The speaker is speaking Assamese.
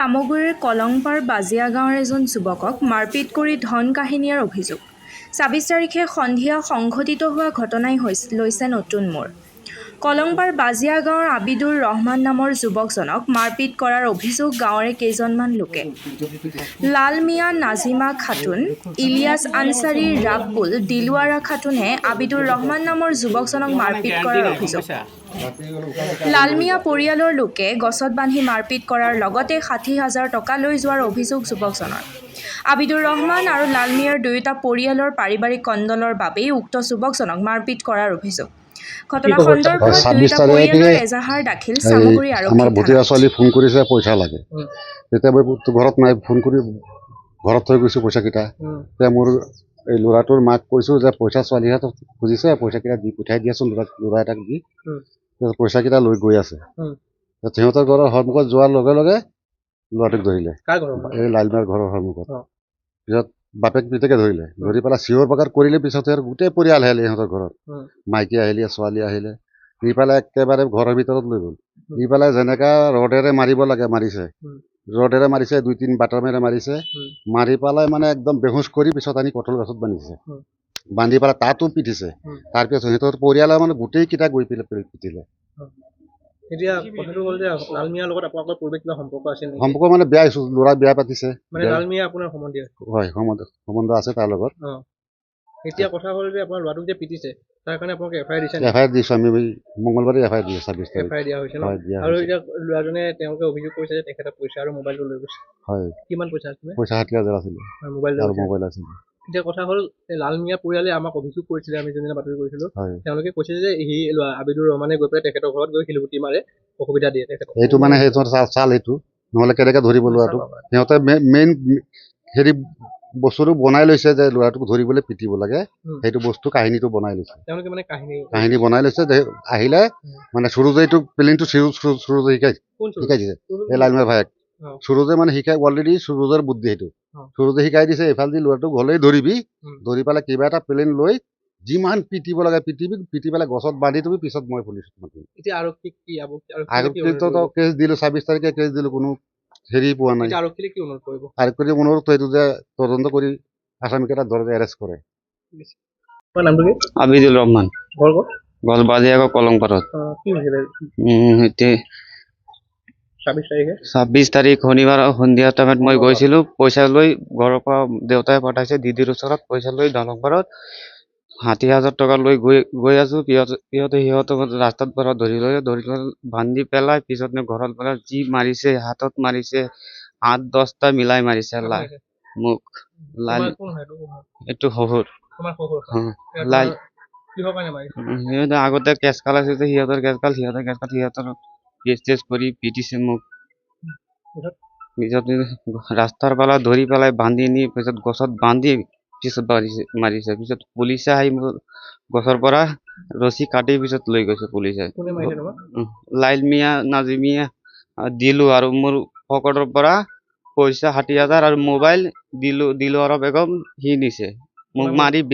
সামগুৰিৰ কলংপাৰ বাজিয়া গাঁৱৰ এজন যুৱকক মাৰপিট কৰি ধন কাহিনীৰ অভিযোগ। ২৬ তাৰিখে সন্ধিয়া সংঘটিত হোৱা ঘটনাই লৈছে নতুন মোড়। কলংপাৰ বাজিয়া গাঁৱৰ আবিদুৰ ৰহমান নামৰ যুৱকজনক মাৰপিট কৰাৰ অভিযোগ গাঁৱৰে কেইজনমান লোকে। লাল মিয়া, নাজিমা খাতুন, ইলিয়াছ আনচাৰী, ৰাব্বুল, দিলৱাৰা খাতুনে আবিদুৰ ৰহমান নামৰ যুৱকজনক মাৰপিট কৰাৰ অভিযোগ। লাল মিয়া পৰিয়ালৰ লোকে গছত বান্ধি মাৰপিট কৰাৰ লগতে ৬০,০০০ টকা লৈ যোৱাৰ অভিযোগ যুৱকজনৰ। আবিদুৰ ৰহমান আৰু লাল মিয়াৰ দুয়োটা পৰিয়ালৰ পাৰিবাৰিক কন্দলৰ বাবেই উক্ত যুৱকজনক মাৰপিট কৰাৰ অভিযোগ। ঘটনা সন্দৰ্ভত দুয়োটা পৰিয়ালৰ এজাহাৰ দাখিল সামগুৰি আৰক্ষী আমাৰ ভতিজা ছোৱালী ফোন কৰিছে পইচা লাগে। তেতিয়া মই ঘৰত নাই, ফোন কৰি ঘৰত থৈ গৈছোঁ পইচাকেইটা। তেতিয়া মোৰ এই ল'ৰাটোৰ মাক কৈছোঁ যে পইচা ছোৱালীহঁত খুজিছে, পইচাকেইটা দি পঠিয়াই দিয়াচোন, ল'ৰা এটাক দি পইচাকেইটা লৈ গৈ আছে। সিহঁতৰ ঘৰৰ সন্মুখত যোৱাৰ লগে লগে ল'ৰাটোক ধৰিলে, এই লালমিয়াৰ ঘৰৰ সন্মুখত। পিছত বাপেক পিতেকে ধৰিলে, ধৰি পেলাই চিঞৰ বাখৰ কৰিলে। পিছত গোটেই পৰিয়াল আহিলে সিহঁতৰ ঘৰত, মাইকী আহিলে, ছোৱালী আহিলে। নি পেলাই একেবাৰে ঘৰৰ ভিতৰত লৈ গ'ল। নি পেলাই যেনেকা ৰডেৰে মাৰিব লাগে মাৰিছে, ৰডেৰে মাৰিছে, ২-৩ বাটামেৰে মাৰিছে। মাৰি পেলাই মানে একদম বেহুচ কৰি পিছত আনি কঁঠাল গছত বান্ধিছে। বান্ধি পেলাই তাতো পিটিছে। তাৰপিছত সিহঁতৰ পৰিয়ালৰ মানে গোটেইকেইটা গৈ পেলাই পিটিলে। এতিয়া কথাটো হ'ল যে লাল মিয়াৰ লগত আপোনালোকৰ পূৰ্বে কিবা সম্পৰ্ক আছিল নেকি? সম্পৰ্ক মানে বিয়া, ল'ৰা বিয়া পাতিছে। মানে লাল মিয়া আপোনাৰ সম্বন্ধীয়? হয়, সম্বন্ধ আছে তাৰ লগত। এতিয়া কথা হ'ল যে আপোনাৰ ল'ৰাটোক যে পিটিছে, তাৰ কাৰণে আপোনালোকে এফআইআৰ দিছে? এফআইআৰ দিছোঁ আমি, মঙলবাৰে এফআইআৰ দিছোঁ। ২৬ তাৰিখ এফআইআৰ দিয়া হৈছে ন? আৰু এতিয়া ল'ৰাজনে তেওঁলোকে অভিযোগ কৰিছে যে তেখেতে পইচা আৰু মোবাইলটো লৈ গৈছে। হয়। কিমান পইচা আছিলে? পইচা ৬০,০০০ আছিলে আৰু মোবাইল আছিলে। এতিয়া কথা হ'ল লাল মিয়া পৰিয়ালে আমাক অভিযোগ কৰিছিলে, আমি যোনদিনা বাতৰি কৰিছিলোঁ, তেওঁলোকে কৈছে যে সি আবিদুৰ ৰহমানে গৈ পেলাই তেখেতৰ ঘৰত গৈ শিলগুটি মাৰে, অসুবিধা দিয়ে তেখেতক। এইটো মানে সিহঁতৰ চাল, এইটো নহ'লে কেনেকৈ ধৰিব ল'ৰাটোক। সিহঁতে মেইন হেৰি বস্তুটো বনাই লৈছে যে ল'ৰাটোক ধৰিবলৈ পিটিব লাগে, সেইটো বস্তু কাহিনীটো বনাই লৈছে। তেওঁলোকে মানে কাহিনী বনাই লৈছে। আহিলে মানে সুৰুজে এইটো প্লেনটো সুৰুজে শিকাই দিছে, এই লালমিয়াৰ ভায়েক সুৰুজে মানে শিকাই অলৰেডি সুৰুজৰ বুদ্ধি সেইটো। সুৰুজে শিকাই দিছে, এইফালে দি ল'ৰাটোক হ'লেই ধৰিবি, ধৰি পেলাই কিবা এটা প্লেন লৈ যিমান পিটিব লাগে পিটিবি, পিটি পেলাই গছত বান্ধি দিবি। পিছত মই পুলিচক মাতিম। এতিয়া আৰক্ষীক কি আৰক্ষীতো কেছ দিলোঁ, ২৬ তাৰিখে কেছ দিলোঁ, কোনো হেৰি পোৱা নাই। আৰক্ষীক কি অনুৰোধ কৰিব? আৰক্ষীক অনুৰোধ এইটো যে তদন্ত কৰি আসামিকেইটা ধৰে, এৰেষ্ট কৰে। নামটো কি? আবিদুৰ ৰহমান। ঘৰ ক'ত? গল বাজিয়াগো কলংপাৰত। কি হৈছিলে? ২৬ তাৰিখ শনিবাৰ সন্ধিয়া টাইমত মই গৈছিলোঁ পইচা লৈ। ঘৰৰ পৰা দেউতাই পঠাইছে দিদিৰ ওচৰত পইচা লৈ দলংপাৰত ৬০,০০০ টকা লৈ গৈ আছোঁ। সিহঁতক ৰাস্তাত পৰা ধৰি লৈ বান্ধি পেলাই পিছত ঘৰত পেলাই যি মাৰিছে, হাতত মাৰিছে, ৮-১০টা মিলাই মাৰিছে মোক। এইটো শহুৰ। সিহঁতে আগতে কেচ কাল আছে, সিহঁতৰ কেচ কাল কেচ কৰি পিটিছে মোক। পিছত ৰাস্তাৰ পৰা ধৰি পেলাই বান্ধি নি পিছত গছত বান্ধি পিছত মাৰিছে। পিছত পুলিচে আহি মোৰ গছৰ পৰা ৰছী কাটি পিছত লৈ গৈছে পুলিচে। লাইল মিয়া, নাজিমিয়া দিলো আৰু মোৰ পকেটৰ পৰা পইচা ৬০,০০০ আৰু মোবাইল দিলো আৰু বেগম সি নিছে মোক মাৰি।